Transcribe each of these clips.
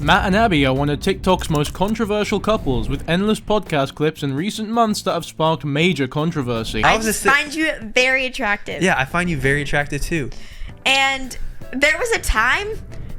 Matt and Abby are one of TikTok's most controversial couples, with endless podcast clips in recent months that have sparked major controversy. I just find you very attractive. Yeah, I find you very attractive too. And there was a time,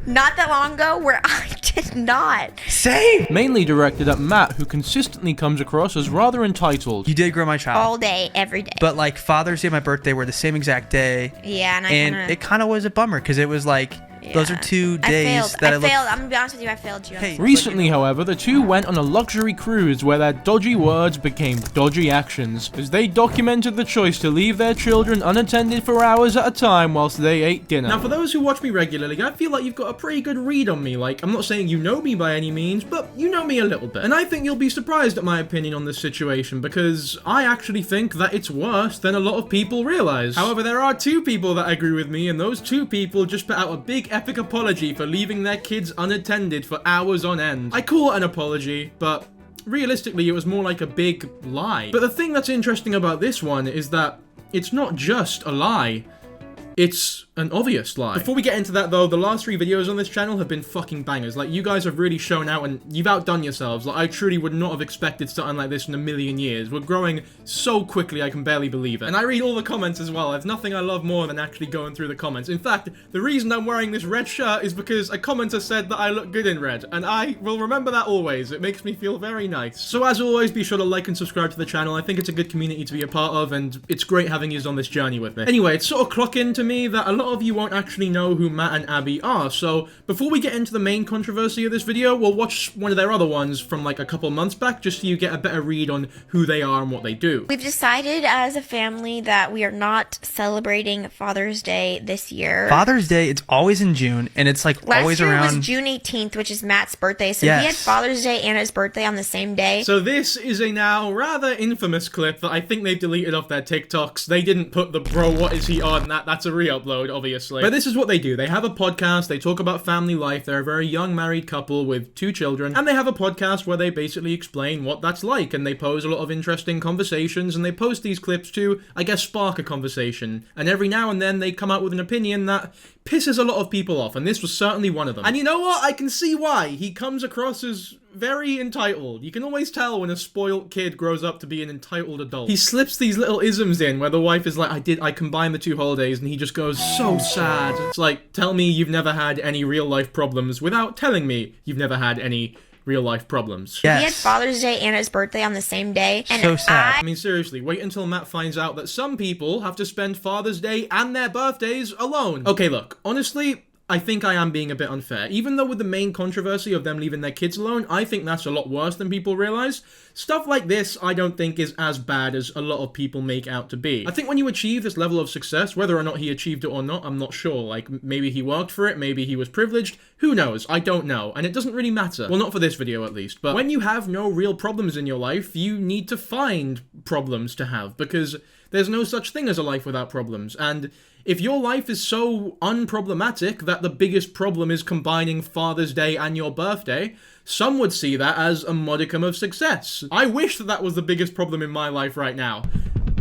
not that long ago, where I did not. Same! Mainly directed at Matt, who consistently comes across as rather entitled. You did grow my child. All day, every day. But like Father's Day and my birthday were the same exact day. Yeah, and it kind of was a bummer because it was like, those are 2 days I failed. I'm gonna be honest with you, I failed you. Recently, however, the two went on a luxury cruise where their dodgy words became dodgy actions, as they documented the choice to leave their children unattended for hours at a time whilst they ate dinner. Now, for those who watch me regularly, I feel like you've got a pretty good read on me. Like, I'm not saying you know me by any means, but you know me a little bit. And I think you'll be surprised at my opinion on this situation, because I actually think that it's worse than a lot of people realize. However, there are two people that agree with me, and those two people just put out a big epic apology for leaving their kids unattended for hours on end. I call it an apology, but realistically it was more like a big lie. But the thing that's interesting about this one is that it's not just a lie, it's an obvious lie. Before we get into that though, the last 3 videos on this channel have been fucking bangers. Like, you guys have really shown out and you've outdone yourselves. Like, I truly would not have expected something like this in a million years. We're growing so quickly, I can barely believe it. And I read all the comments as well. There's nothing I love more than actually going through the comments. In fact, the reason I'm wearing this red shirt is because a commenter said that I look good in red, and I will remember that always. It makes me feel very nice. So as always, be sure to like and subscribe to the channel. I think it's a good community to be a part of, and it's great having you on this journey with me. Anyway, it's sort of clocking to me that a lot of you won't actually know who Matt and Abby are, so before we get into the main controversy of this video, we'll watch one of their other ones from like a couple months back, just so you get a better read on who they are and what they do. We've decided as a family that we are not celebrating Father's Day this year. Father's Day, it's always in June, and it's like always around... Last year was June 18th, which is Matt's birthday, so yes. He had Father's Day and his birthday on the same day. So this is a now rather infamous clip that I think they've deleted off their TikToks. They didn't put the bro, what is he on? That's a re-upload, obviously. But this is what they do. They have a podcast, they talk about family life, they're a very young married couple with 2 children, and they have a podcast where they basically explain what that's like, and they pose a lot of interesting conversations, and they post these clips to, I guess, spark a conversation. And every now and then they come out with an opinion that pisses a lot of people off, and this was certainly one of them. And you know what? I can see why. He comes across as very entitled. You can always tell when a spoiled kid grows up to be an entitled adult. He slips these little isms in where the wife is like, I combined the 2 holidays, and he just goes, so sad. It's like, tell me you've never had any real life problems without telling me you've never had any real life problems. Yes. He had Father's Day and his birthday on the same day. And so sad. I mean, seriously, wait until Matt finds out that some people have to spend Father's Day and their birthdays alone. Okay, look, honestly, I think I am being a bit unfair. Even though with the main controversy of them leaving their kids alone, I think that's a lot worse than people realize. Stuff like this, I don't think is as bad as a lot of people make out to be. I think when you achieve this level of success, whether or not he achieved it or not, I'm not sure. Like, maybe he worked for it, maybe he was privileged, who knows? I don't know, and it doesn't really matter. Well, not for this video at least, but when you have no real problems in your life, you need to find problems to have, because there's no such thing as a life without problems, and if your life is so unproblematic that the biggest problem is combining Father's Day and your birthday, some would see that as a modicum of success. I wish that that was the biggest problem in my life right now.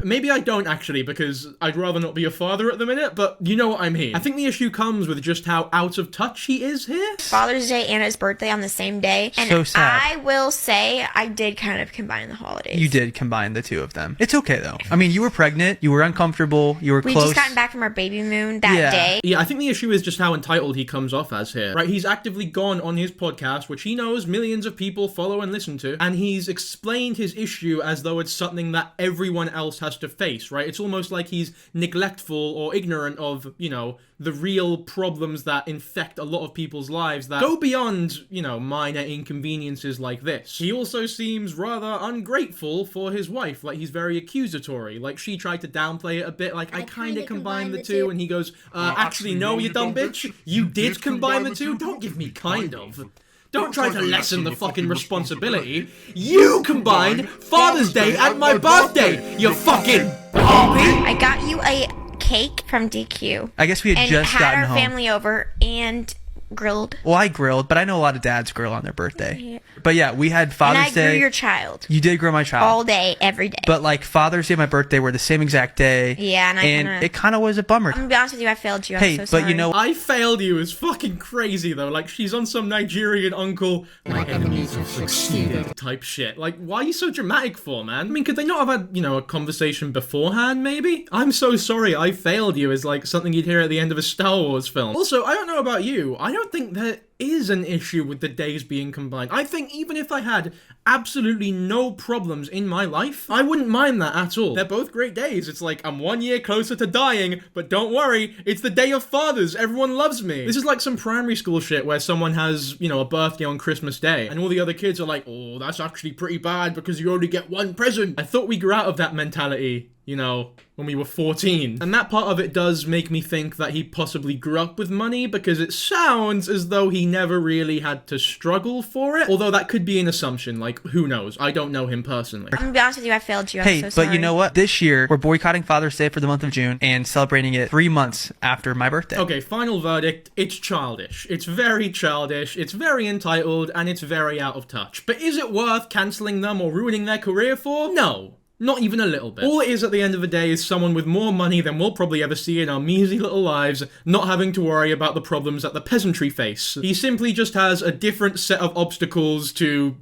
Maybe I don't actually, because I'd rather not be a father at the minute, but you know what I mean. I think the issue comes with just how out of touch he is here. Father's Day and his birthday on the same day. And so sad. I will say I did kind of combine the holidays. You did combine the 2 of them. It's okay though. I mean, you were pregnant, you were uncomfortable, you were close. We just gotten back from our baby moon that day. Yeah, I think the issue is just how entitled he comes off as here. Right, he's actively gone on his podcast, which he knows millions of people follow and listen to, and he's explained his issue as though it's something that everyone else has to face, right? It's almost like he's neglectful or ignorant of, you know, the real problems that infect a lot of people's lives that go beyond, you know, minor inconveniences like this. He also seems rather ungrateful for his wife, like he's very accusatory, like she tried to downplay it a bit, like I kinda combined the 2, and he goes, actually no, you dumb bitch, you did combine the 2? Don't give me kind of. Don't try to lessen the fucking responsibility. You combined Father's Day and my birthday, you fucking harpy! I got you a cake from DQ. I guess we had just gotten home. And had our family over, and grilled. Well, I grilled, but I know a lot of dads grill on their birthday. Yeah. But yeah, we had And Father's I grew Day. your child. You did grow my child. All day, every day. But like Father's Day and my birthday were the same exact day. Yeah, and it kind of was a bummer. I'm gonna be honest with you, I failed you. I'm Hey, so but sorry. you know, I failed you is fucking crazy though. Like she's on some Nigerian uncle, my enemies have succeeded type shit. Like, why are you so dramatic for, man? I mean, could they not have had, a conversation beforehand, maybe? I'm so sorry, I failed you is like something you'd hear at the end of a Star Wars film. Also, I don't know about you, I don't think there is an issue with the days being combined. I think even if I had absolutely no problems in my life, I wouldn't mind that at all. They're both great days. It's like, I'm 1 year closer to dying, but don't worry, it's the day of fathers. Everyone loves me. This is like some primary school shit where someone has, a birthday on Christmas Day, and all the other kids are like, oh, that's actually pretty bad because you only get one present. I thought we grew out of that mentality, when we were 14. And that part of it does make me think that he possibly grew up with money because it sounds as though he never really had to struggle for it. Although that could be an assumption, like, who knows? I don't know him personally. I'm gonna be honest with you, I failed you. I'm hey, so sorry. but you know what? This year, we're boycotting Father's Day for the month of June and celebrating it 3 months after my birthday. Okay, final verdict, it's childish. It's very childish, it's very entitled, and it's very out of touch. But is it worth cancelling them or ruining their career for? No. Not even a little bit. All it is at the end of the day is someone with more money than we'll probably ever see in our measly little lives, not having to worry about the problems that the peasantry face. He simply just has a different set of obstacles to,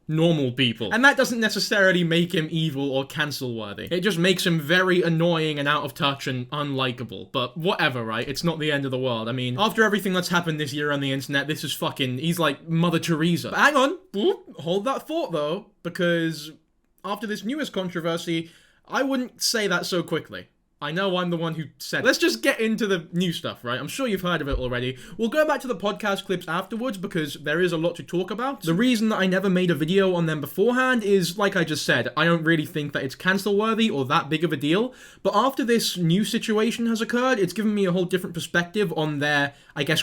normal people. And that doesn't necessarily make him evil or cancel-worthy. It just makes him very annoying and out of touch and unlikable. But whatever, right? It's not the end of the world. I mean, after everything that's happened this year on the internet, this is he's like Mother Theresa. But hang on, hold that thought though, because after this newest controversy, I wouldn't say that so quickly. I know I'm the one who said it. Let's just get into the new stuff, right? I'm sure you've heard of it already. We'll go back to the podcast clips afterwards because there is a lot to talk about. The reason that I never made a video on them beforehand is, like I just said, I don't really think that it's cancel-worthy or that big of a deal. But after this new situation has occurred, it's given me a whole different perspective on their,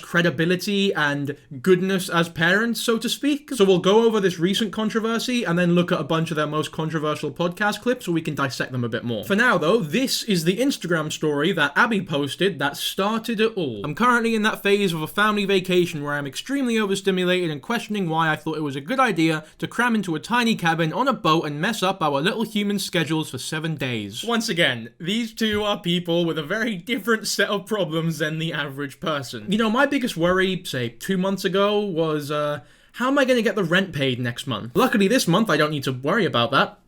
credibility and goodness as parents, so to speak. So we'll go over this recent controversy and then look at a bunch of their most controversial podcast clips so we can dissect them a bit more. For now, though, this is the Instagram story that Abby posted that started it all. I'm currently in that phase of a family vacation where I'm extremely overstimulated and questioning why I thought it was a good idea to cram into a tiny cabin on a boat and mess up our little human schedules for 7 days. Once again, these two are people with a very different set of problems than the average person. My biggest worry, say 2 months ago, was how am I going to get the rent paid next month? Luckily this month I don't need to worry about that.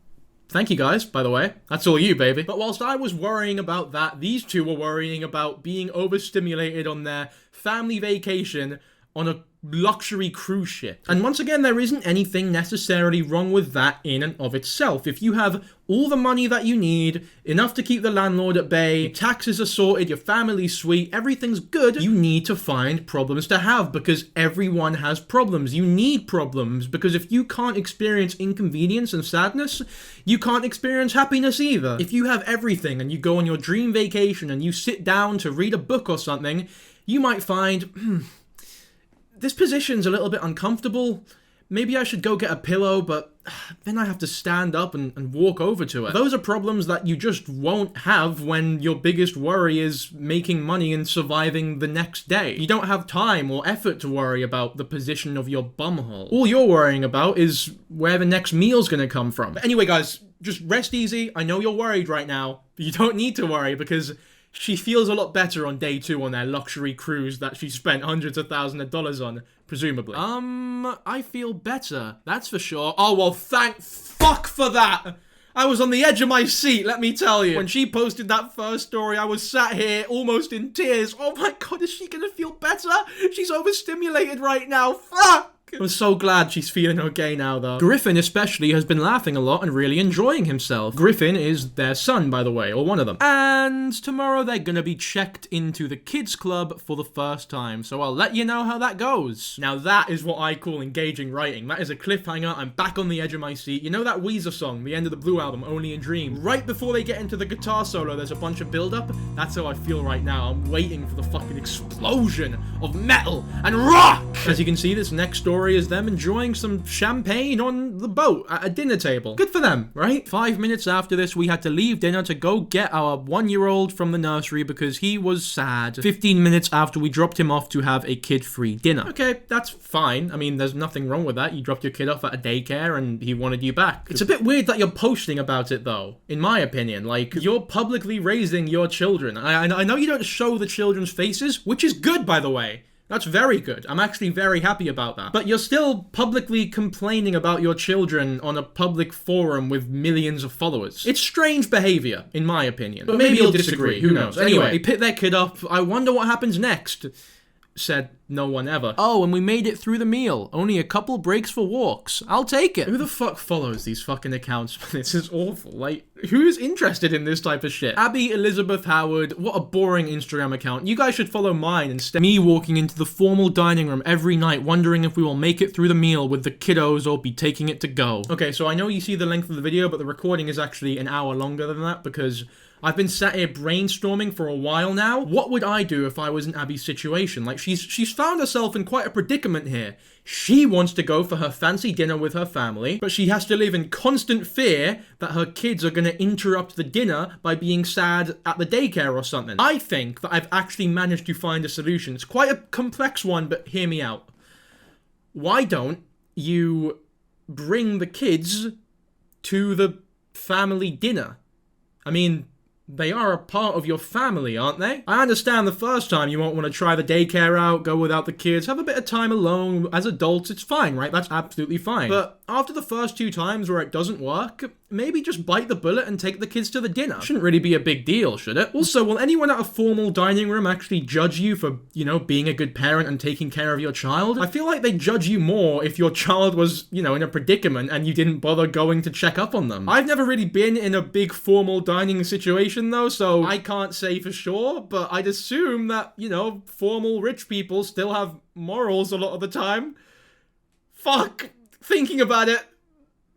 Thank you guys, by the way. That's all you, baby. But whilst I was worrying about that, these two were worrying about being overstimulated on their family vacation on a luxury cruise ship. And once again, there isn't anything necessarily wrong with that in and of itself. If you have all the money that you need, enough to keep the landlord at bay, your taxes are sorted, your family's sweet, everything's good, you need to find problems to have because everyone has problems. You need problems because if you can't experience inconvenience and sadness, you can't experience happiness either. If you have everything and you go on your dream vacation and you sit down to read a book or something, you might find, this position's a little bit uncomfortable. Maybe I should go get a pillow, but then I have to stand up and walk over to it. Those are problems that you just won't have when your biggest worry is making money and surviving the next day. You don't have time or effort to worry about the position of your bumhole. All you're worrying about is where the next meal's gonna come from. But anyway, guys, just rest easy. I know you're worried right now, but you don't need to worry because she feels a lot better on day 2 on their luxury cruise that she spent hundreds of thousands of dollars on, presumably. I feel better, that's for sure. Oh, well, thank fuck for that! I was on the edge of my seat, let me tell you. When she posted that first story, I was sat here almost in tears. Oh my god, is she gonna feel better? She's overstimulated right now, fuck! I'm so glad she's feeling okay now, though. Griffin especially has been laughing a lot and really enjoying himself. Griffin is their son, by the way, or one of them. And tomorrow they're gonna be checked into the kids club for the first time, so I'll let you know how that goes. Now that is what I call engaging writing. That is a cliffhanger. I'm back on the edge of my seat. You know that Weezer song, the end of the Blue album, Only in Dreams? Right before they get into the guitar solo, there's a bunch of build-up. That's how I feel right now. I'm waiting for the fucking explosion of metal and rock! As you can see, this next story story is them enjoying some champagne on the boat at a dinner table. Good for them, right? 5 minutes after this, we had to leave dinner to go get our 1-year-old from the nursery because he was sad. 15 minutes after we dropped him off to have a kid-free dinner. Okay, that's fine. I mean, there's nothing wrong with that. You dropped your kid off at a daycare and he wanted you back. It's a bit weird that you're posting about it though, in my opinion. Like, you're publicly raising your children. I know you don't show the children's faces, which is good, by the way. That's very good. I'm actually very happy about that. But you're still publicly complaining about your children on a public forum with millions of followers. It's strange behavior, in my opinion. But maybe you'll disagree. Who knows? Anyway, they pick their kid up. I wonder what happens next. Said no one ever. Oh, and we made it through the meal. Only a couple breaks for walks. I'll take it. Who the fuck follows these fucking accounts? This is awful. Like, who's interested in this type of shit? Abby Elizabeth Howard, what a boring Instagram account. You guys should follow mine instead. Me walking into the formal dining room every night wondering if we will make it through the meal with the kiddos or be taking it to go. Okay, so I know you see the length of the video, but the recording is actually an hour longer than that because I've been sat here brainstorming for a while now. What would I do if I was in Abby's situation? Like, she's found herself in quite a predicament here. She wants to go for her fancy dinner with her family, but she has to live in constant fear that her kids are going to interrupt the dinner by being sad at the daycare or something. I think that I've actually managed to find a solution. It's quite a complex one, but hear me out. Why don't you bring the kids to the family dinner? I mean, they are a part of your family, aren't they? I understand the first time you won't want to try the daycare out, go without the kids, have a bit of time alone. As adults, it's fine, right? That's absolutely fine. But after the first 2 times where it doesn't work, maybe just bite the bullet and take the kids to the dinner. Shouldn't really be a big deal, should it? Also, will anyone at a formal dining room actually judge you for, being a good parent and taking care of your child? I feel like they judge you more if your child was, in a predicament and you didn't bother going to check up on them. I've never really been in a big formal dining situation though, so I can't say for sure, but I'd assume that, formal rich people still have morals a lot of the time. Fuck! Thinking about it,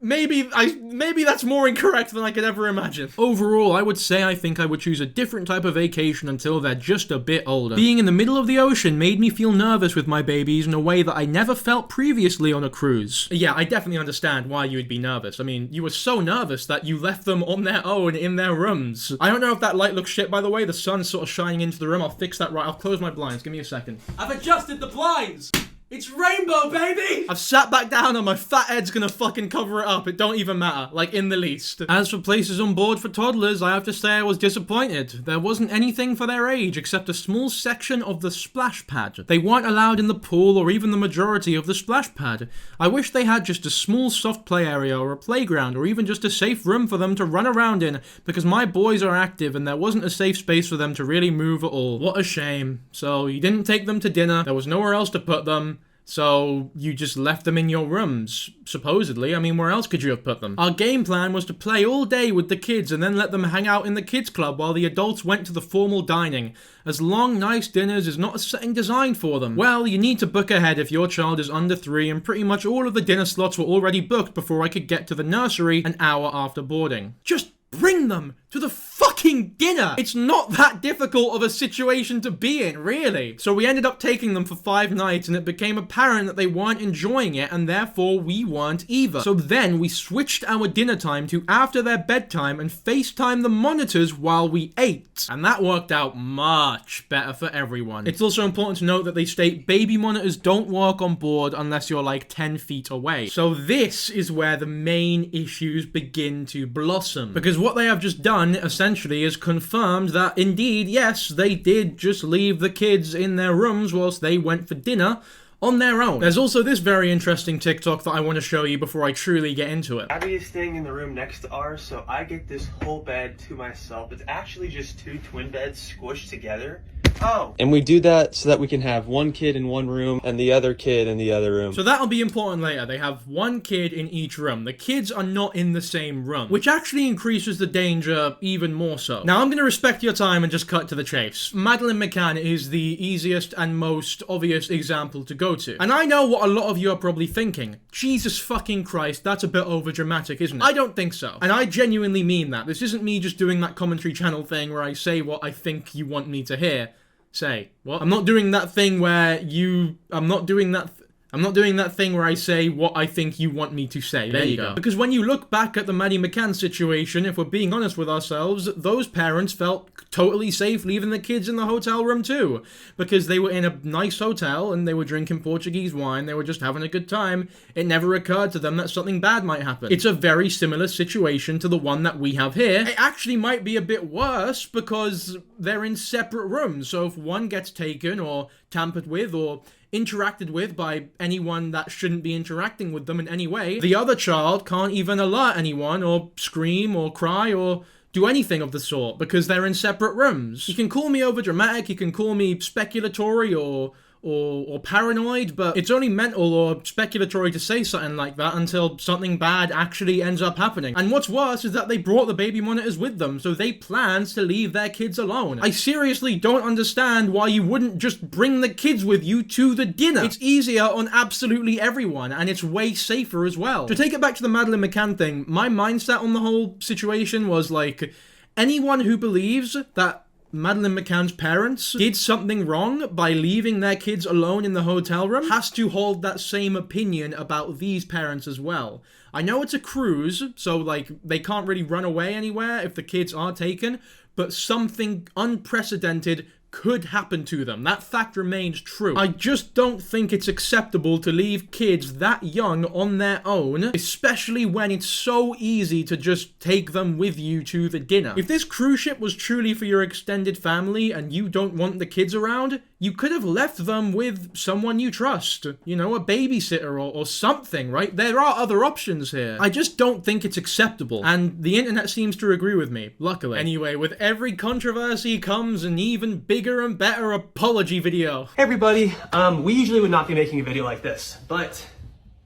maybe that's more incorrect than I could ever imagine. Overall, I would say I think I would choose a different type of vacation until they're just a bit older. Being in the middle of the ocean made me feel nervous with my babies in a way that I never felt previously on a cruise. Yeah, I definitely understand why you would be nervous. I mean, you were so nervous that you left them on their own in their rooms. I don't know if that light looks shit, by the way. The sun's sort of shining into the room. I'll fix that right. I'll close my blinds. Give me a second. I've adjusted the blinds! It's rainbow, baby! I've sat back down and my fat head's gonna fucking cover it up. It don't even matter, like in the least. As for places on board for toddlers, I have to say I was disappointed. There wasn't anything for their age except a small section of the splash pad. They weren't allowed in the pool or even the majority of the splash pad. I wish they had just a small soft play area or a playground or even just a safe room for them to run around in because my boys are active and there wasn't a safe space for them to really move at all. What a shame. So you didn't take them to dinner, there was nowhere else to put them. So you just left them in your rooms, supposedly. I mean, where else could you have put them? Our game plan was to play all day with the kids and then let them hang out in the kids club while the adults went to the formal dining, as long, nice dinners is not a setting designed for them. Well, you need to book ahead if your child is under 3, and pretty much all of the dinner slots were already booked before I could get to the nursery an hour after boarding. Just bring them to the fucking dinner! It's not that difficult of a situation to be in, really. So we ended up taking them for 5 nights and it became apparent that they weren't enjoying it and therefore we weren't either. So then we switched our dinner time to after their bedtime and FaceTime the monitors while we ate. And that worked out much better for everyone. It's also important to note that they state baby monitors don't work on board unless you're like 10 feet away. So this is where the main issues begin to blossom. Because what they have just done essentially is confirmed that indeed, yes, they did just leave the kids in their rooms whilst they went for dinner on their own. There's also this very interesting TikTok that I want to show you before I truly get into it. Abby is staying in the room next to ours, so I get this whole bed to myself. It's actually just 2 twin beds squished together. Oh. And we do that so that we can have one kid in one room and the other kid in the other room. So that'll be important later. They have one kid in each room. The kids are not in the same room, which actually increases the danger even more so. Now, I'm going to respect your time and just cut to the chase. Madeleine McCann is the easiest and most obvious example to go to. And I know what a lot of you are probably thinking. Jesus fucking Christ, that's a bit overdramatic, isn't it? I don't think so. And I genuinely mean that. This isn't me just doing that commentary channel thing where I say what I think you want me to hear. Say, what? I'm not doing that thing where I'm not doing that I'm not doing that thing where I say what I think you want me to say. There you go. Because when you look back at the Maddie McCann situation, if we're being honest with ourselves, those parents felt totally safe leaving the kids in the hotel room too. Because they were in a nice hotel and they were drinking Portuguese wine, they were just having a good time. It never occurred to them that something bad might happen. It's a very similar situation to the one that we have here. It actually might be a bit worse because they're in separate rooms. So if one gets taken or tampered with or interacted with by anyone that shouldn't be interacting with them in any way, the other child can't even alert anyone or scream or cry or do anything of the sort because they're in separate rooms. You can call me overdramatic, you can call me speculatory or paranoid, but it's only mental or speculatory to say something like that until something bad actually ends up happening. And what's worse is that they brought the baby monitors with them, so they planned to leave their kids alone. I seriously don't understand why you wouldn't just bring the kids with you to the dinner. It's easier on absolutely everyone, and it's way safer as well. To take it back to the Madeleine McCann thing, my mindset on the whole situation was like, anyone who believes that Madeleine McCann's parents did something wrong by leaving their kids alone in the hotel room has to hold that same opinion about these parents as well. I know it's a cruise, so like they can't really run away anywhere if the kids are taken, but something unprecedented could happen to them. That fact remains true. I just don't think it's acceptable to leave kids that young on their own, especially when it's so easy to just take them with you to the dinner. If this cruise ship was truly for your extended family and you don't want the kids around, you could have left them with someone you trust. You know, a babysitter or something, right? There are other options here. I just don't think it's acceptable. And the internet seems to agree with me, luckily. Anyway, with every controversy comes an even bigger and better apology video. Hey everybody, we usually would not be making a video like this, but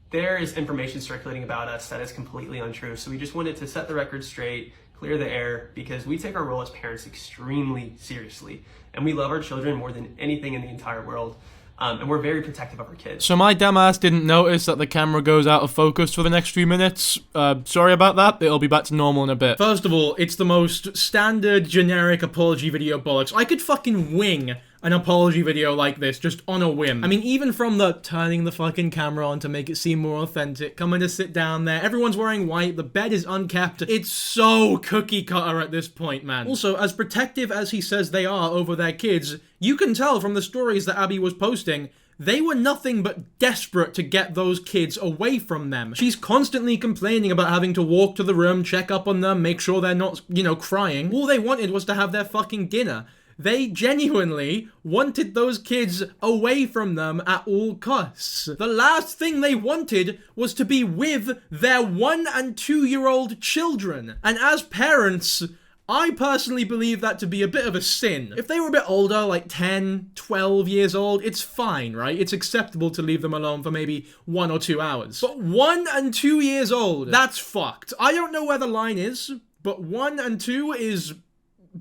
there is information circulating about us that is completely untrue. So we just wanted to set the record straight, clear the air, because we take our role as parents extremely seriously. And we love our children more than anything in the entire world. And we're very protective of our kids. So my dumb ass didn't notice that the camera goes out of focus for the next few minutes. Sorry about that. It'll be back to normal in a bit. First of all, it's the most standard, generic apology video bollocks. I could fucking wing an apology video like this just on a whim. I mean, even from the turning the fucking camera on to make it seem more authentic, coming to sit down there, everyone's wearing white, the bed is unkept. It's so cookie cutter at this point, man. Also, as protective as he says they are over their kids, you can tell from the stories that Abby was posting, they were nothing but desperate to get those kids away from them. She's constantly complaining about having to walk to the room, check up on them, make sure they're not, you know, crying. All they wanted was to have their fucking dinner. They genuinely wanted those kids away from them at all costs. The last thing they wanted was to be with their 1 and 2-year-old children. And as parents, I personally believe that to be a bit of a sin. If they were a bit older, like 10, 12 years old, it's fine, right? It's acceptable to leave them alone for maybe 1 or 2 hours. But 1 and 2 years old, that's fucked. I don't know where the line is, but 1 and 2 is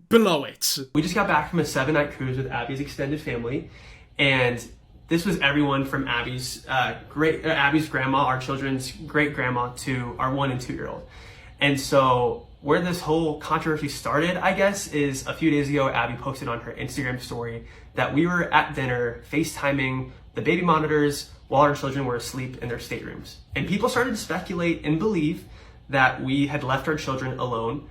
below it. We just got back from a 7-night cruise with Abby's extended family, and this was everyone from Abby's grandma, our children's great grandma, to our 1 and 2-year-old. And so where this whole controversy started, I guess, is a few days ago, Abby posted on her Instagram story that we were at dinner FaceTiming the baby monitors while our children were asleep in their staterooms. And people started to speculate and believe that we had left our children alone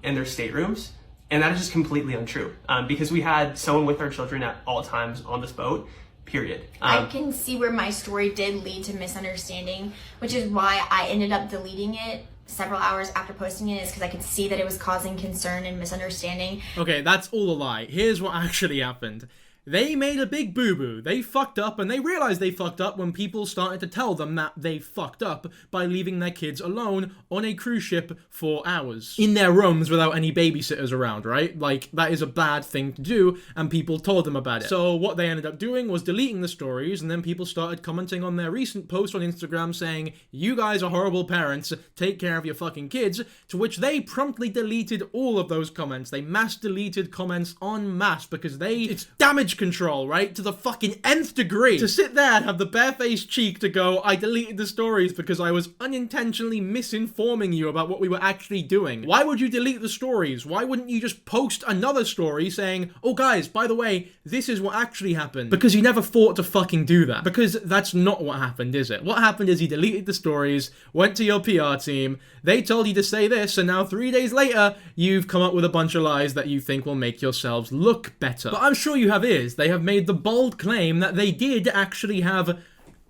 in their staterooms. And that is just completely untrue, because we had someone with our children at all times on this boat, period. I can see where my story did lead to misunderstanding, which is why I ended up deleting it several hours after posting it, is because I could see that it was causing concern and misunderstanding. Okay, that's all a lie. Here's what actually happened. They made a big boo-boo. They fucked up, and they realized they fucked up when people started to tell them that they fucked up by leaving their kids alone on a cruise ship for hours. In their rooms without any babysitters around, right? Like, that is a bad thing to do, and people told them about it. So what they ended up doing was deleting the stories, and then people started commenting on their recent post on Instagram saying, "You guys are horrible parents, take care of your fucking kids," to which they promptly deleted all of those comments. They mass deleted comments en masse because it's damage control, right? To the fucking nth degree. To sit there and have the barefaced cheek to go, I deleted the stories because I was unintentionally misinforming you about what we were actually doing. Why would you delete the stories? Why wouldn't you just post another story saying, oh guys, by the way, this is what actually happened? Because you never thought to fucking do that. Because that's not what happened, is it? What happened is you deleted the stories, went to your PR team, they told you to say this, and now 3 days later, you've come up with a bunch of lies that you think will make yourselves look better. But I'm sure you have ears. They have made the bold claim that they did actually have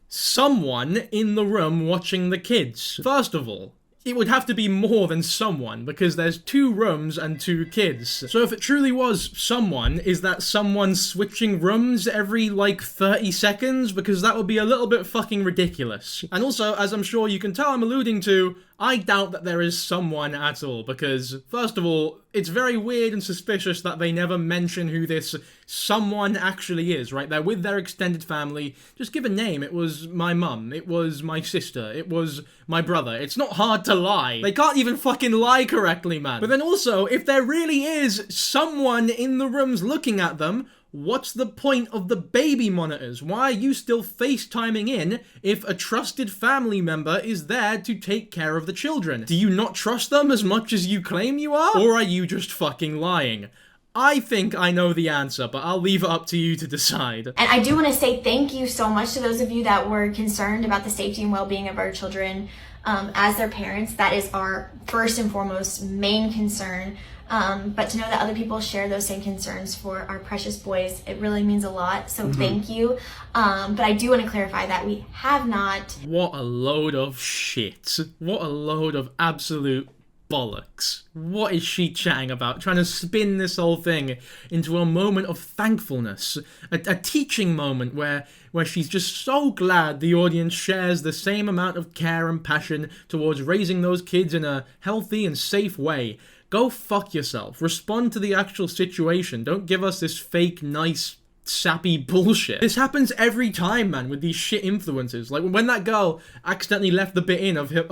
someone in the room watching the kids. First of all, it would have to be more than someone, because there's 2 rooms and 2 kids. So if it truly was someone, is that someone switching rooms every, 30 seconds? Because that would be a little bit fucking ridiculous. And also, as I'm sure you can tell I'm alluding to, I doubt that there is someone at all, because, first of all, it's very weird and suspicious that they never mention who this someone actually is, right? They're with their extended family. Just give a name. It was my mum. It was my sister. It was my brother. It's not hard to lie. They can't even fucking lie correctly, man. But then also, if there really is someone in the rooms looking at them, what's the point of the baby monitors? Why are you still FaceTiming in if a trusted family member is there to take care of the children? Do you not trust them as much as you claim you are? Or are you just fucking lying? I think I know the answer, but I'll leave it up to you to decide. And I do want to say thank you so much to those of you that were concerned about the safety and well-being of our children as their parents. That is our first and foremost main concern. But to know that other people share those same concerns for our precious boys, it really means a lot. So thank you. But I do want to clarify that we have not. What a load of shit. What a load of absolute bollocks. What is she chatting about? Trying to spin this whole thing into a moment of thankfulness. A teaching moment where she's just so glad the audience shares the same amount of care and passion towards raising those kids in a healthy and safe way. Go fuck yourself. Respond to the actual situation. Don't give us this fake, nice, sappy bullshit. This happens every time, man, with these shit influencers. Like, when that girl accidentally left the bit in of her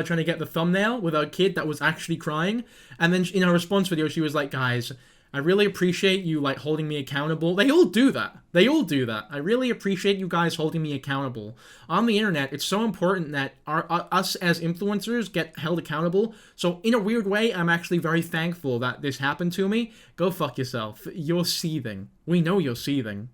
trying to get the thumbnail with her kid that was actually crying, and then in her response video, she was like, guys, I really appreciate you, holding me accountable. They all do that. I really appreciate you guys holding me accountable. On the internet, it's so important that us as influencers get held accountable. So in a weird way, I'm actually very thankful that this happened to me. Go fuck yourself. You're seething. We know you're seething.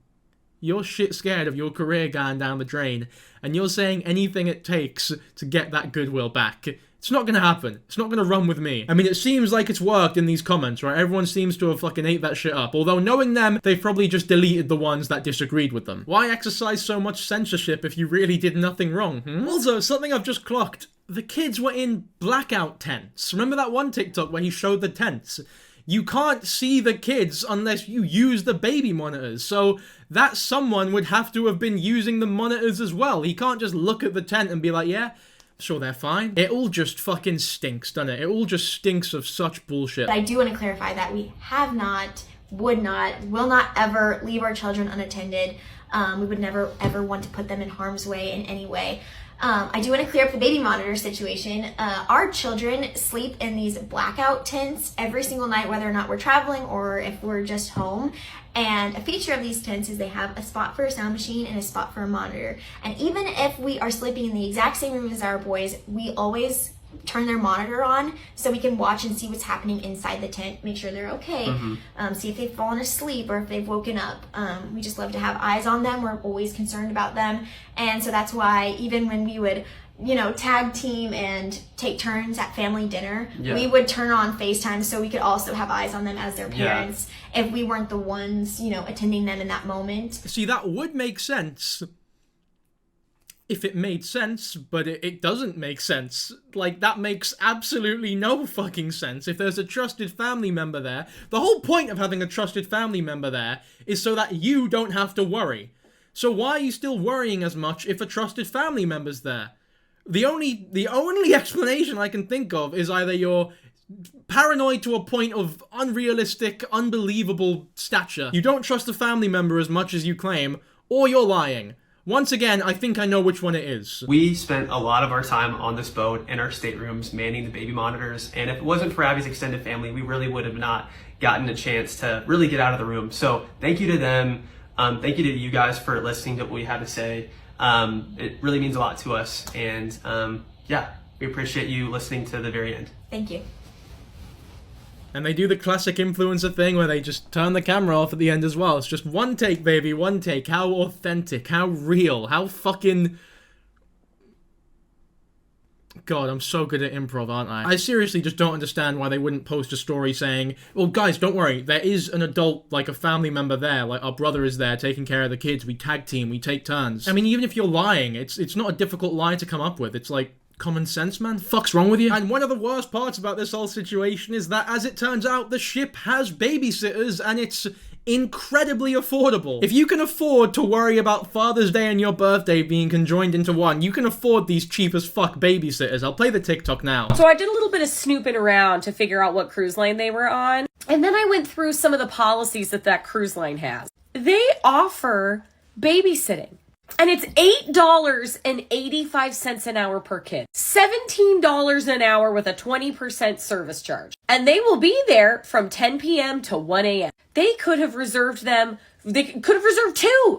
You're shit scared of your career going down the drain, and you're saying anything it takes to get that goodwill back. It's not gonna happen. It's not gonna run with me. I mean, it seems like it's worked in these comments, right? Everyone seems to have fucking ate that shit up. Although, knowing them, they've probably just deleted the ones that disagreed with them. Why exercise so much censorship if you really did nothing wrong? Also, something I've just clocked. The kids were in blackout tents. Remember that one TikTok where he showed the tents? You can't see the kids unless you use the baby monitors. So that someone would have to have been using the monitors as well. He can't just look at the tent and be like, yeah, sure, they're fine. It all just fucking stinks, doesn't it? It all just stinks of such bullshit. But I do want to clarify that we have not, would not, will not ever leave our children unattended. We would never ever want to put them in harm's way in any way. I do want to clear up the baby monitor situation. Our children sleep in these blackout tents every single night, whether or not we're traveling or if we're just home. And a feature of these tents is they have a spot for a sound machine and a spot for a monitor. And even if we are sleeping in the exact same room as our boys, we always turn their monitor on so we can watch and see what's happening inside the tent, make sure they're okay, see if they've fallen asleep or if they've woken up. We just love to have eyes on them. We're always concerned about them. And so that's why even when we would, tag team and take turns at family dinner, we would turn on FaceTime so we could also have eyes on them as their parents if we weren't the ones, attending them in that moment. See, that would make sense if it made sense, but it doesn't make sense. That makes absolutely no fucking sense. If there's a trusted family member there, the whole point of having a trusted family member there is so that you don't have to worry. So why are you still worrying as much if a trusted family member's there? The only explanation I can think of is either you're paranoid to a point of unrealistic, unbelievable stature, you don't trust a family member as much as you claim, or you're lying. Once again, I think I know which one it is. We spent a lot of our time on this boat in our staterooms manning the baby monitors, and if it wasn't for Abby's extended family, we really would have not gotten a chance to really get out of the room. So thank you to them. Thank you to you guys for listening to what we had to say. It really means a lot to us, and yeah, we appreciate you listening to the very end. Thank you. And they do the classic influencer thing where they just turn the camera off at the end as well. It's just one take, baby, one take. How authentic, how real, how fucking... God, I'm so good at improv, aren't I? I seriously just don't understand why they wouldn't post a story saying, well, guys, don't worry, there is an adult, like a family member there, like our brother is there taking care of the kids, we tag team, we take turns. I mean, even if you're lying, it's not a difficult lie to come up with. It's like, common sense, man. Fuck's wrong with you? And one of the worst parts about this whole situation is that, as it turns out, the ship has babysitters, and it's incredibly affordable. If you can afford to worry about Father's Day and your birthday being conjoined into one, you can afford these cheap as fuck babysitters. I'll play the TikTok now. So I did a little bit of snooping around to figure out what cruise line they were on. And then I went through some of the policies that cruise line has. They offer babysitting. And it's $8.85 an hour per kid. $17 an hour with a 20% service charge. And they will be there from 10 p.m. to 1 a.m. They could have reserved 2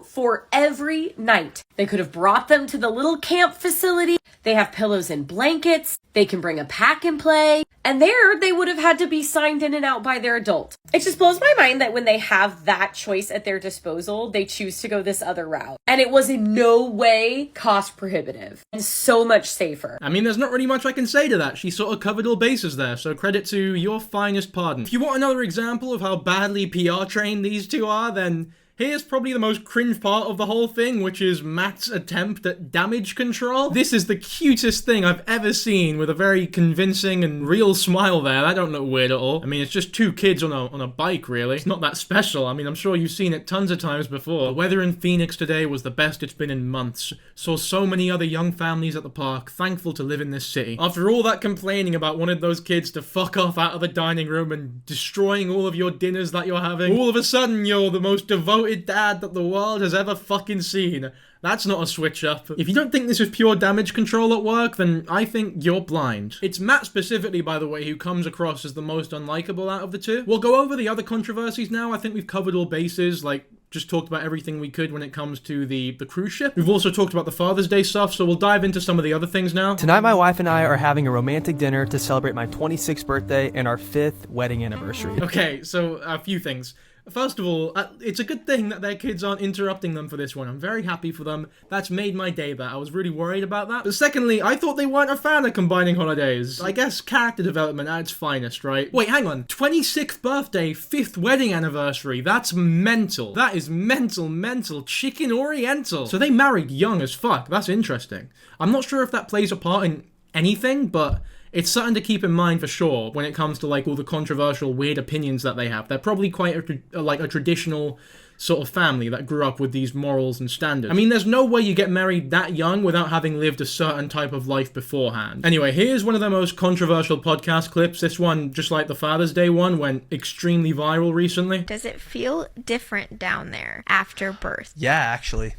for every night. They could have brought them to the little camp facility. They have pillows and blankets. They can bring a pack and play. And there, they would have had to be signed in and out by their adult. It just blows my mind that when they have that choice at their disposal, they choose to go this other route. And it was in no way cost prohibitive and so much safer. I mean, there's not really much I can say to that. She sort of covered all bases there, so credit to your finest pardon. If you want another example of how badly PR trained these two are, then here's probably the most cringe part of the whole thing, which is Matt's attempt at damage control. This is the cutest thing I've ever seen, with a very convincing and real smile there. That don't look weird at all. I mean, it's just two kids on a bike, really. It's not that special. I mean, I'm sure you've seen it tons of times before. The weather in Phoenix today was the best it's been in months. Saw so many other young families at the park, thankful to live in this city. After all that complaining about one of those kids to fuck off out of the dining room and destroying all of your dinners that you're having, all of a sudden you're the most devoted dad that the world has ever fucking seen. That's not a switch up. If you don't think this is pure damage control at work, then I think you're blind. It's Matt specifically, by the way, who comes across as the most unlikable out of the two. We'll go over the other controversies now. I think we've covered all bases, like just talked about everything we could when it comes to the cruise ship. We've also talked about the Father's Day stuff, so we'll dive into some of the other things now. Tonight, my wife and I are having a romantic dinner to celebrate my 26th birthday and our 5th wedding anniversary. Okay, so a few things. First of all, it's a good thing that their kids aren't interrupting them for this one. I'm very happy for them. That's made my day that. I was really worried about that. But secondly, I thought they weren't a fan of combining holidays. I guess character development at its finest, right? Wait, hang on. 26th birthday, 5th wedding anniversary. That's mental. That is mental. Chicken oriental. So they married young as fuck. That's interesting. I'm not sure if that plays a part in anything, but it's something to keep in mind for sure when it comes to like all the controversial weird opinions that they have. They're probably quite a traditional sort of family that grew up with these morals and standards. I mean, there's no way you get married that young without having lived a certain type of life beforehand. Anyway, here's one of the most controversial podcast clips. This one, just like the Father's Day one, went extremely viral recently. Does it feel different down there after birth? Yeah, actually.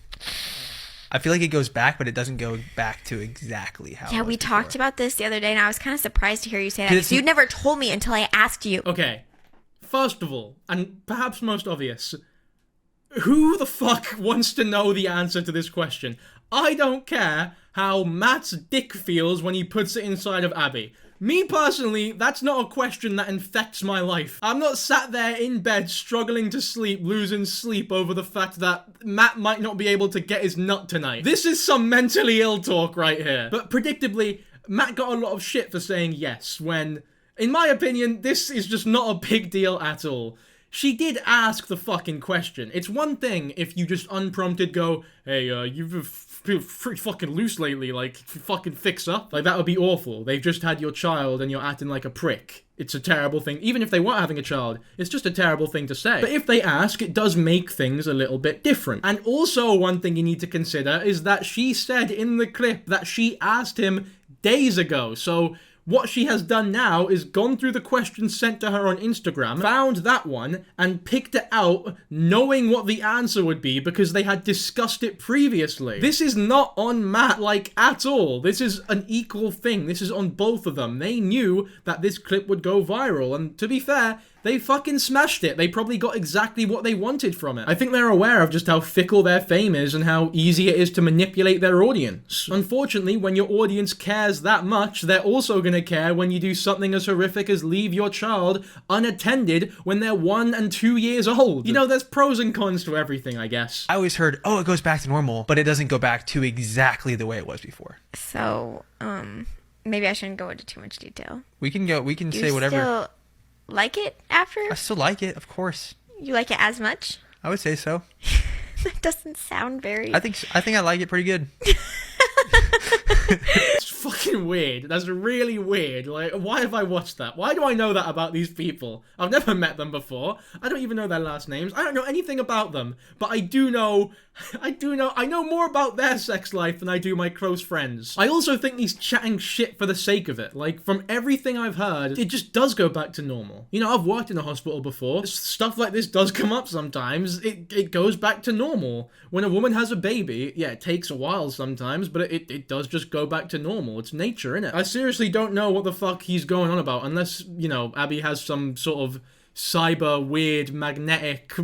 I feel like it goes back, but it doesn't go back to exactly how it was we before. talked about this the other day, and I was kind of surprised to hear you say that, because you never told me until I asked you. Okay, first of all, and perhaps most obvious, who the fuck wants to know the answer to this question? I don't care how Matt's dick feels when he puts it inside of Abby. Me personally, that's not a question that infects my life. I'm not sat there in bed struggling to sleep, losing sleep over the fact that Matt might not be able to get his nut tonight. This is some mentally ill talk right here. But predictably, Matt got a lot of shit for saying yes when, in my opinion, this is just not a big deal at all. She did ask the fucking question. It's one thing if you just unprompted go, hey, you've been pretty fucking loose lately, like, fucking fix up. Like, that would be awful. They've just had your child and you're acting like a prick. It's a terrible thing. Even if they weren't having a child, it's just a terrible thing to say. But if they ask, it does make things a little bit different. And also one thing you need to consider is that she said in the clip that she asked him days ago. So what she has done now is gone through the questions sent to her on Instagram, found that one, and picked it out knowing what the answer would be because they had discussed it previously. This is not on Matt, like, at all. This is an equal thing. This is on both of them. They knew that this clip would go viral, and to be fair, they fucking smashed it. They probably got exactly what they wanted from it. I think they're aware of just how fickle their fame is and how easy it is to manipulate their audience. Unfortunately, when your audience cares that much, they're also gonna care when you do something as horrific as leave your child unattended when they're 1 and 2 years old. You know, there's pros and cons to everything, I guess. I always heard, oh, it goes back to normal, but it doesn't go back to exactly the way it was before. So, maybe I shouldn't go into too much detail. We can Do say you whatever. still like it after? I still like it, of course. You like it as much? I would say so. That doesn't sound very... I think I like it pretty good. It's fucking weird. That's really weird. Like, why have I watched that? Why do I know that about these people? I've never met them before. I don't even know their last names. I don't know anything about them. But I know more about their sex life than I do my close friends. I also think he's chatting shit for the sake of it. Like, from everything I've heard, it just does go back to normal. You know, I've worked in a hospital before. Stuff like this does come up sometimes. It goes back to normal. When a woman has a baby, yeah, it takes a while sometimes, but it does just go back to normal. It's nature, innit? I seriously don't know what the fuck he's going on about, unless, you know, Abby has some sort of cyber weird magnetic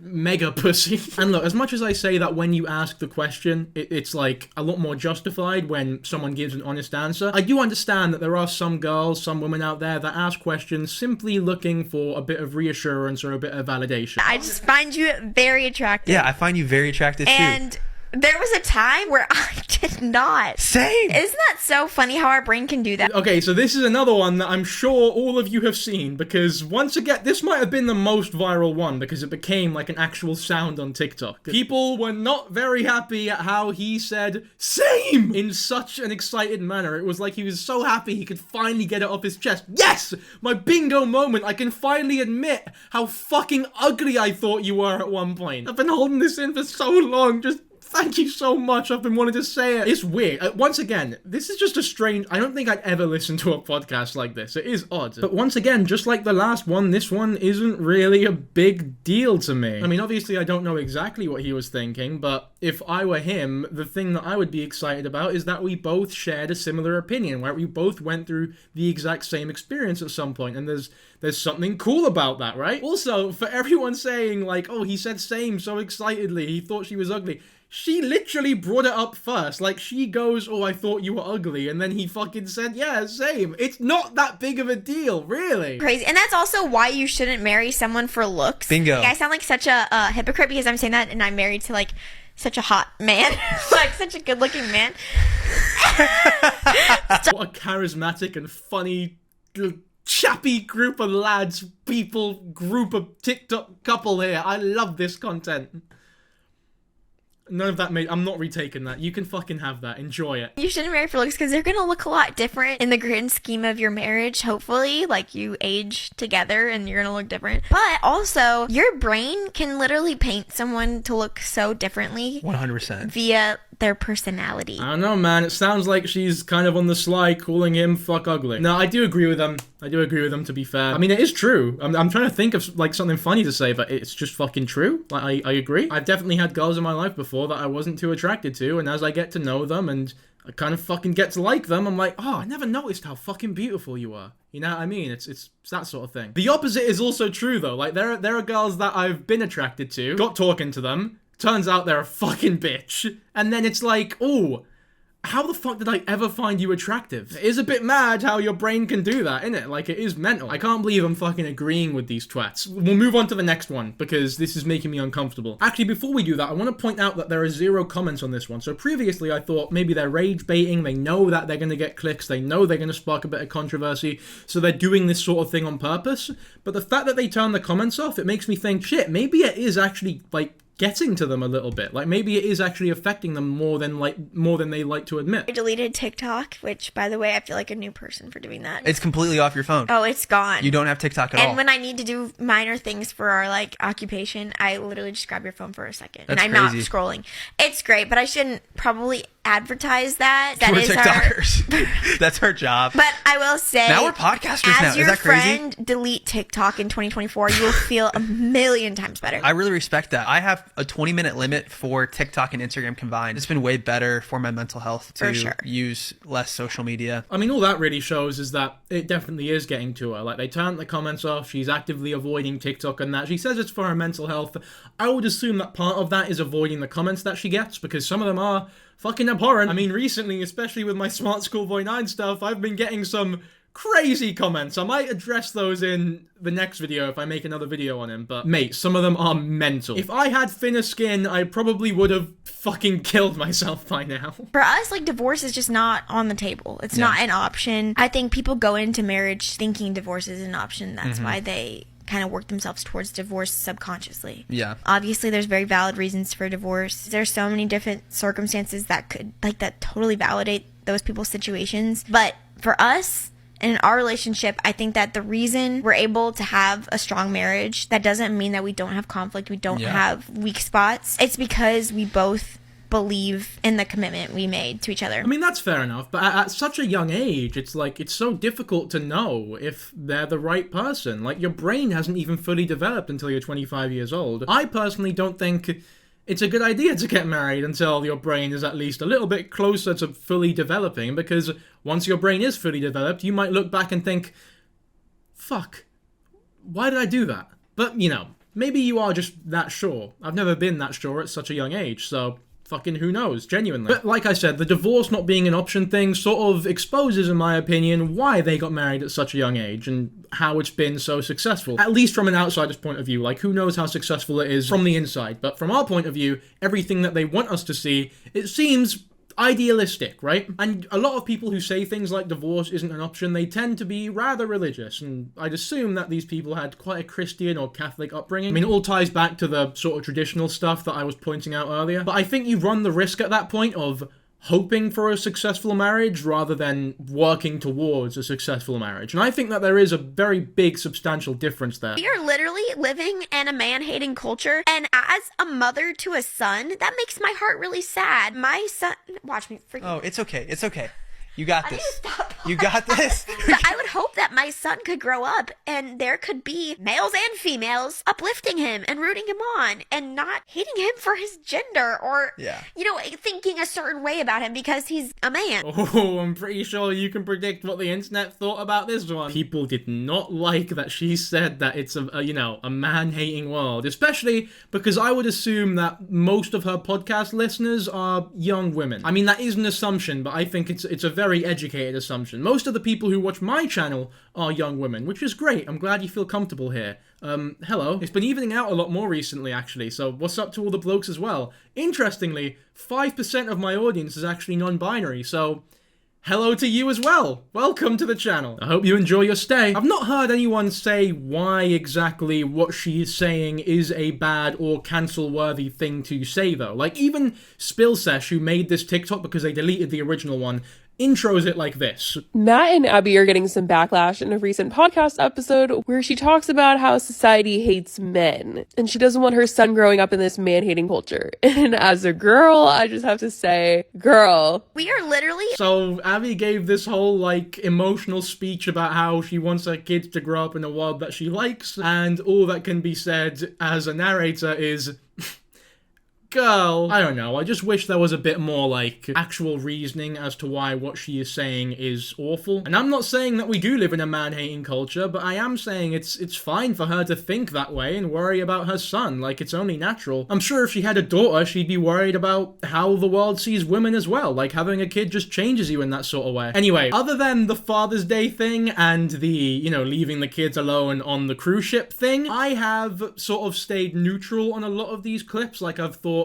mega pussy. And look, as much as I say that when you ask the question it's like a lot more justified when someone gives an honest answer, I do understand that there are some girls, some women out there that ask questions simply looking for a bit of reassurance or a bit of validation. I just find you very attractive. Yeah, I find you very attractive too. And there was a time where I did not. Same. Isn't that so funny how our brain can do that? Okay, so this is another one that I'm sure all of you have seen, because once again, this might have been the most viral one because it became like an actual sound on TikTok. People were not very happy at how he said, "same!" in such an excited manner. It was like he was so happy he could finally get it off his chest. Yes! My bingo moment! I can finally admit how fucking ugly I thought you were at one point. I've been holding this in for so long, just... Thank you so much. I've been wanting to say it. It's weird. Once again, this is just a strange... I don't think I'd ever listen to a podcast like this. It is odd. But once again, just like the last one, this one isn't really a big deal to me. I mean, obviously, I don't know exactly what he was thinking, but if I were him, the thing that I would be excited about is that we both shared a similar opinion, where we both went through the exact same experience at some point, and there's something cool about that, right? Also, for everyone saying, like, oh, he said same so excitedly, he thought she was ugly... She literally brought it up first. Like, she goes, oh, I thought you were ugly. And then he fucking said, yeah, same. It's not that big of a deal, really. Crazy. And that's also why you shouldn't marry someone for looks. Bingo. Like, I sound like such a hypocrite because I'm saying that and I'm married to, like, such a hot man. Like, such a good-looking man. What a charismatic and funny... chappy group of lads, group of TikTok couple here. I love this content. None of that I'm not retaking that. You can fucking have that. Enjoy it. You shouldn't marry for looks because they're gonna look a lot different in the grand scheme of your marriage, hopefully. Like, you age together and you're gonna look different. But also, your brain can literally paint someone to look so differently 100%. via their personality. I don't know, man. It sounds like she's kind of on the sly calling him fuck ugly. No, I do agree with them. To be fair. I mean, it is true. I'm trying to think of, like, something funny to say, but it's just fucking true. Like, I agree. I've definitely had girls in my life before that I wasn't too attracted to, and as I get to know them and I kind of fucking get to like them, I'm like, oh, I never noticed how fucking beautiful you are. You know what I mean? It's that sort of thing. The opposite is also true, though. Like, there are girls that I've been attracted to, got talking to them, turns out they're a fucking bitch, and then it's like, oh, how the fuck did I ever find you attractive? It is a bit mad how your brain can do that, innit? Like, it is mental. I can't believe I'm fucking agreeing with these twats. We'll move on to the next one, because this is making me uncomfortable. Actually, before we do that, I want to point out that there are 0 comments on this one. So previously, I thought maybe they're rage baiting, they know that they're going to get clicks, they know they're going to spark a bit of controversy, so they're doing this sort of thing on purpose. But the fact that they turn the comments off, it makes me think, shit, maybe it is actually, like, getting to them a little bit. Like, maybe it is actually affecting them more than they like to admit. I deleted TikTok, which, by the way, I feel like a new person for doing that. It's completely off your phone. Oh, it's gone. You don't have TikTok at all. And when I need to do minor things for our, like, occupation, I literally just grab your phone for a second. That's and I'm crazy. not scrolling. It's great, but I shouldn't probably advertise that. That We're is TikTokers. That's our job. But I will say, now we're podcasters now. As your Is that crazy? friend, delete TikTok in 2024. You will feel a million times better. I really respect that. I have have a 20-minute limit for TikTok and Instagram combined. It's been way better for my mental health to use less social media. I mean, all that really shows is that it definitely is getting to her. Like, they turned the comments off. She's actively avoiding TikTok and that. She says it's for her mental health. I would assume that part of that is avoiding the comments that she gets, because some of them are fucking abhorrent. I mean, recently, especially with my Smart School Boy 9 stuff, I've been getting some crazy comments. I might address those in the next video if I make another video on him, but mate, some of them are mental. If I had thinner skin, I probably would have fucking killed myself by now. For us, like, divorce is just not on the table. It's not an option. I think people go into marriage thinking divorce is an option. That's why they kind of work themselves towards divorce subconsciously. Yeah. Obviously, there's very valid reasons for divorce. There's so many different circumstances that could, like, that totally validate those people's situations. But for us, in our relationship, I think that the reason we're able to have a strong marriage, that doesn't mean that we don't have conflict, we don't have weak spots. It's because we both believe in the commitment we made to each other. I mean, that's fair enough, but at such a young age, it's like, it's so difficult to know if they're the right person. Like, your brain hasn't even fully developed until you're 25 years old. I personally don't think it's a good idea to get married until your brain is at least a little bit closer to fully developing, because once your brain is fully developed, you might look back and think, fuck, why did I do that? But, you know, maybe you are just that sure. I've never been that sure at such a young age, so fucking who knows, genuinely. But like I said, the divorce not being an option thing sort of exposes, in my opinion, why they got married at such a young age and how it's been so successful. At least from an outsider's point of view. Like, who knows how successful it is from the inside. But from our point of view, everything that they want us to see, it seems idealistic, right? And a lot of people who say things like divorce isn't an option, they tend to be rather religious, and I'd assume that these people had quite a Christian or Catholic upbringing. I mean, it all ties back to the sort of traditional stuff that I was pointing out earlier, but I think you run the risk at that point of hoping for a successful marriage rather than working towards a successful marriage. And I think that there is a very big substantial difference there. We are literally living in a man-hating culture, and as a mother to a son, that makes my heart really sad. My son, watch me freaking. Oh, it's okay. It's okay. You got I this. need to stop. You got this. But I would hope that my son could grow up and there could be males and females uplifting him and rooting him on and not hating him for his gender or, you know, thinking a certain way about him because he's a man. Oh, I'm pretty sure you can predict what the internet thought about this one. People did not like that she said that it's a man-hating world, especially because I would assume that most of her podcast listeners are young women. I mean, that is an assumption, but I think it's a very educated assumption. Most of the people who watch my channel are young women, which is great. I'm glad you feel comfortable here. Hello. It's been evening out a lot more recently, actually, so what's up to all the blokes as well? Interestingly, 5% of my audience is actually non-binary, so hello to you as well. Welcome to the channel. I hope you enjoy your stay. I've not heard anyone say why exactly what she's saying is a bad or cancel-worthy thing to say, though. Like, even Spillsesh, who made this TikTok because they deleted the original one, intros it like this. Matt and Abby are getting some backlash in a recent podcast episode where she talks about how society hates men and she doesn't want her son growing up in this man-hating culture. And as a girl, I just have to say, girl. We are literally... So Abby gave this whole, like, emotional speech about how she wants her kids to grow up in a world that she likes, and all that can be said as a narrator is... Girl, I don't know, I just wish there was a bit more, like, actual reasoning as to why what she is saying is awful. And I'm not saying that we do live in a man-hating culture, but I am saying it's fine for her to think that way and worry about her son, like, it's only natural. I'm sure if she had a daughter, she'd be worried about how the world sees women as well, like, having a kid just changes you in that sort of way. Anyway, other than the Father's Day thing and the, you know, leaving the kids alone on the cruise ship thing, I have sort of stayed neutral on a lot of these clips. Like, I've thought,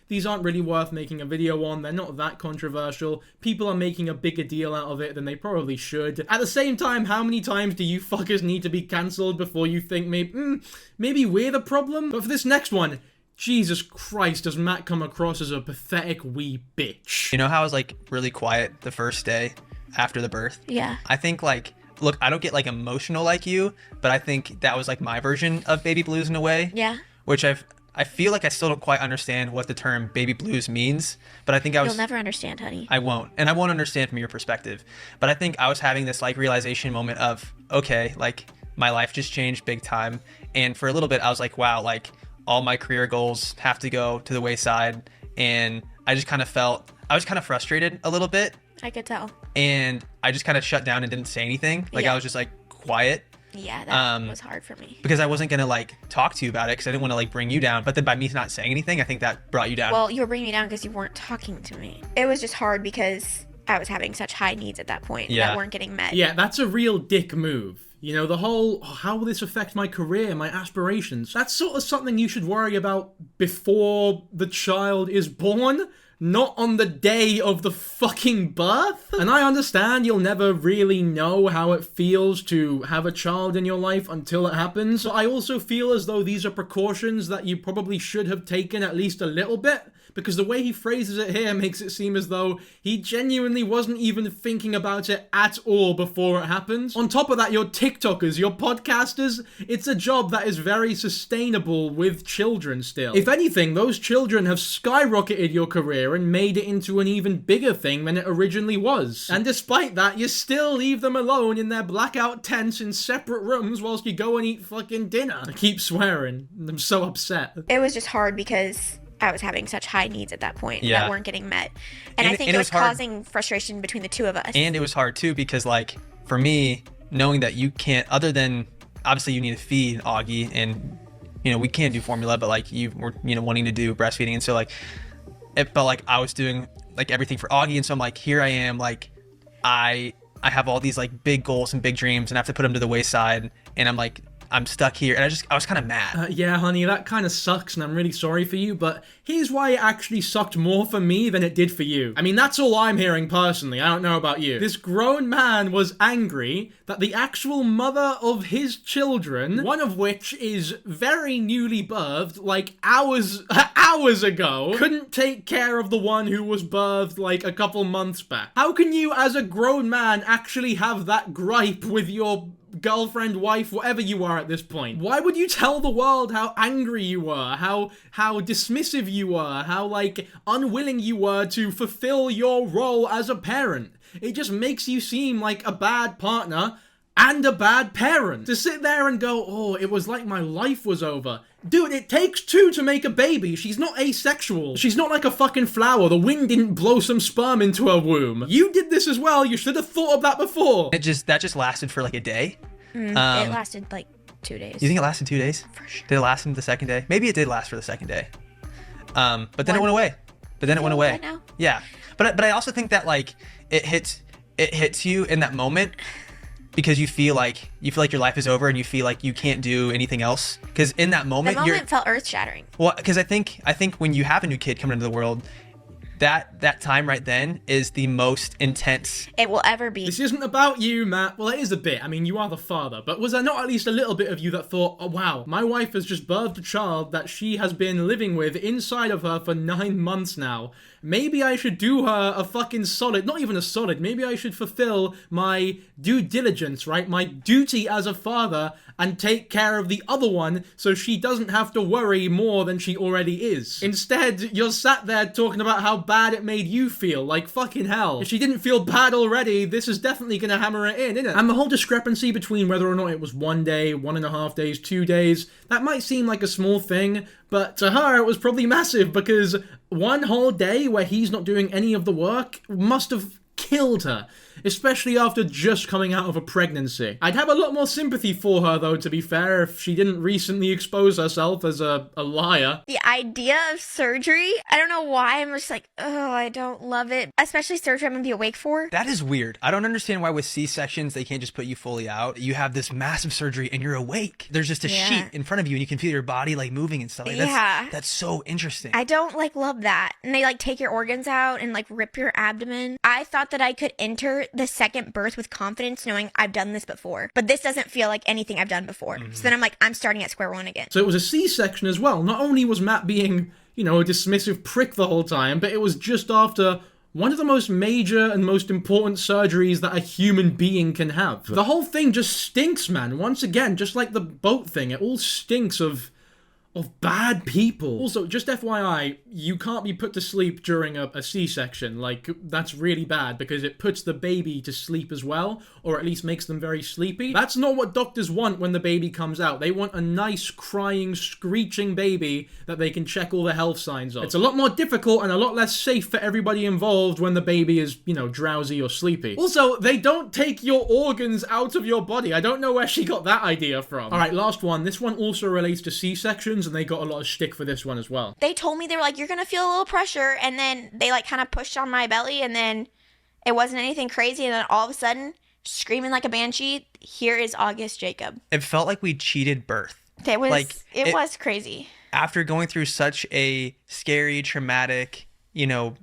these aren't really worth making a video on, they're not that controversial, people are making a bigger deal out of it than they probably should. At the same time, how many times do you fuckers need to be cancelled before you think maybe we're the problem? But for this next one, Jesus Christ, does Matt come across as a pathetic wee bitch. You know how I was, like, really quiet the first day after the birth? Yeah. I think, like, look, I don't get, like, emotional like you, but I think that was, like, my version of baby blues in a way. Yeah. Which I feel like I still don't quite understand what the term baby blues means, but I think You'll never understand, honey. I won't. And I won't understand from your perspective. But I think I was having this, like, realization moment of, okay, like, my life just changed big time. And for a little bit, I was like, wow, like, all my career goals have to go to the wayside. And I was kind of frustrated a little bit. I could tell. And I just kind of shut down and didn't say anything. Like, I was just like quiet. Yeah, that was hard for me. Because I wasn't going to like talk to you about it because I didn't want to like bring you down. But then by me not saying anything, I think that brought you down. Well, you were bringing me down because you weren't talking to me. It was just hard because I was having such high needs at that point that weren't getting met. Yeah, that's a real dick move. You know, the whole, how will this affect my career, my aspirations? That's sort of something you should worry about before the child is born, not on the day of the fucking birth. And I understand you'll never really know how it feels to have a child in your life until it happens. But I also feel as though these are precautions that you probably should have taken at least a little bit, because the way he phrases it here makes it seem as though he genuinely wasn't even thinking about it at all before it happened. On top of that, you're TikTokers, you're podcasters. It's a job that is very sustainable with children still. If anything, those children have skyrocketed your career and made it into an even bigger thing than it originally was. And despite that, you still leave them alone in their blackout tents in separate rooms whilst you go and eat fucking dinner. I keep swearing. I'm so upset. It was just hard because I was having such high needs at that point that weren't getting met. And I think it was causing frustration between the two of us. And it was hard too because, like, for me, knowing that you can't, other than, obviously you need to feed Augie and, you know, we can't do formula, but like you were, you know, wanting to do breastfeeding. And so like, it felt like I was doing like everything for Augie. And so I'm like, here I am, like, I have all these like big goals and big dreams and I have to put them to the wayside. And I'm like, I'm stuck here. And I was kind of mad. Yeah, honey, that kind of sucks and I'm really sorry for you, but here's why it actually sucked more for me than it did for you. I mean, that's all I'm hearing personally. I don't know about you. This grown man was angry that the actual mother of his children, one of which is very newly birthed, like hours ago, couldn't take care of the one who was birthed like a couple months back. How can you, as a grown man, actually have that gripe with your girlfriend, wife, whatever you are at this point? Why would you tell the world how angry you were, how dismissive you were, how like unwilling you were to fulfill your role as a parent? It just makes you seem like a bad partner and a bad parent. To sit there and go, oh, it was like my life was over. Dude, it takes two to make a baby. She's not asexual. She's not like a fucking flower. The wind didn't blow some sperm into her womb. You did this as well. You should have thought of that before. That just lasted for like a day. It lasted like 2 days. You think it lasted 2 days? For sure. Did it last into the second day? Maybe it did last for the second day. But then it went away. Right now? Yeah. But I also think that like it hits you in that moment because you feel like your life is over and you feel like you can't do anything else. Because in that moment, felt earth-shattering. Well, because I think when you have a new kid coming into the world, that time right then is the most intense it will ever be. This isn't about you, Matt. Well, it is a bit. I mean, you are the father. But was there not at least a little bit of you that thought, oh, wow, my wife has just birthed a child that she has been living with inside of her for 9 months now. Maybe I should do her a fucking solid, not even a solid, maybe I should fulfill my due diligence, right? My duty as a father and take care of the other one so she doesn't have to worry more than she already is. Instead, you're sat there talking about how bad it made you feel, like fucking hell. If she didn't feel bad already, this is definitely gonna hammer it in, isn't it? And the whole discrepancy between whether or not it was 1 day, 1.5 days, 2 days, that might seem like a small thing, but to her it was probably massive because 1 whole day where he's not doing any of the work must have killed her, especially after just coming out of a pregnancy. I'd have a lot more sympathy for her, though, to be fair, if she didn't recently expose herself as a liar. The idea of surgery, I don't know why, I'm just like, oh, I don't love it. Especially surgery I'm gonna be awake for. That is weird. I don't understand why with C-sections they can't just put you fully out. You have this massive surgery and you're awake. There's just a sheet in front of you and you can feel your body like moving and stuff. Like, that's so interesting. I don't love that. And they take your organs out and rip your abdomen. I thought that I could enter the second birth with confidence knowing I've done this before. But this doesn't feel like anything I've done before. So then I'm starting at square one again. So it was a C-section as well. Not only was Matt being, a dismissive prick the whole time, but it was just after one of the most major and most important surgeries that a human being can have. The whole thing just stinks, man. Once again, just like the boat thing, it all stinks of of bad people. Also, just FYI, you can't be put to sleep during a C-section. Like, that's really bad because it puts the baby to sleep as well, or at least makes them very sleepy. That's not what doctors want when the baby comes out. They want a nice, crying, screeching baby that they can check all the health signs of. It's a lot more difficult and a lot less safe for everybody involved when the baby is, you know, drowsy or sleepy. Also, they don't take your organs out of your body. I don't know where she got that idea from. Alright, last one. This one also relates to C-sections, and they got a lot of shtick for this one as well. They told me, they were like, you're gonna feel a little pressure, and then they like kind of pushed on my belly, and then it wasn't anything crazy, and then all of a sudden, screaming like a banshee, here is August Jacob. It felt like we cheated birth. It was Like, it was crazy. After going through such a scary, traumatic, you know,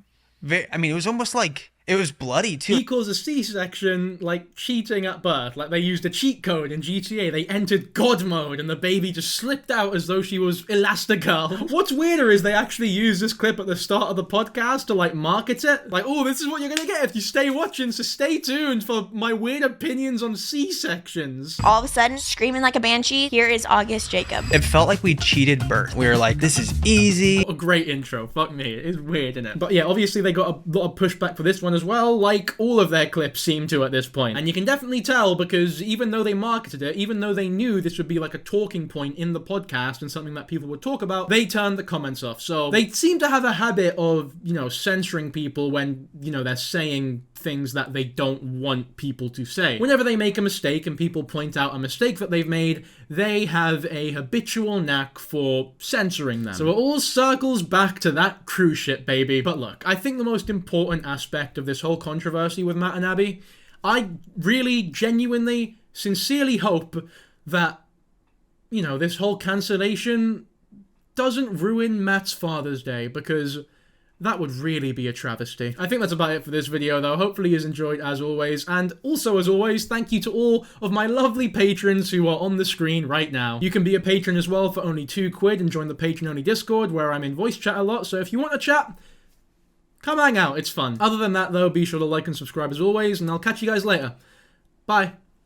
I mean, it was almost like it was bloody too. He calls a C-section like cheating at birth. Like they used a cheat code in GTA. They entered God mode and the baby just slipped out as though she was Elastigirl. What's weirder is they actually used this clip at the start of the podcast to like market it. Like, oh, this is what you're gonna get if you stay watching, so stay tuned for my weird opinions on C-sections. All of a sudden, screaming like a banshee, here is August Jacob. It felt like we cheated birth. We were like, this is easy. What a great intro. Fuck me. It's weird, isn't it? But yeah, obviously they got a lot of pushback for this one as well, like all of their clips seem to at this point. And you can definitely tell because even though they marketed it, even though they knew this would be like a talking point in the podcast and something that people would talk about, they turned the comments off. So they seem to have a habit of, you know, censoring people when, you know, they're saying things that they don't want people to say. Whenever they make a mistake and people point out a mistake that they've made, they have a habitual knack for censoring them. So it all circles back to that cruise ship, baby. But look, I think the most important aspect of this whole controversy with Matt and Abby, I really, genuinely, sincerely hope that, you know, this whole cancellation doesn't ruin Matt's Father's Day, because that would really be a travesty. I think that's about it for this video though. Hopefully you enjoyed as always. And also as always, thank you to all of my lovely patrons who are on the screen right now. You can be a patron as well for only £2 and join the patron only Discord where I'm in voice chat a lot. So if you want to chat, come hang out. It's fun. Other than that though, be sure to like and subscribe as always, and I'll catch you guys later. Bye.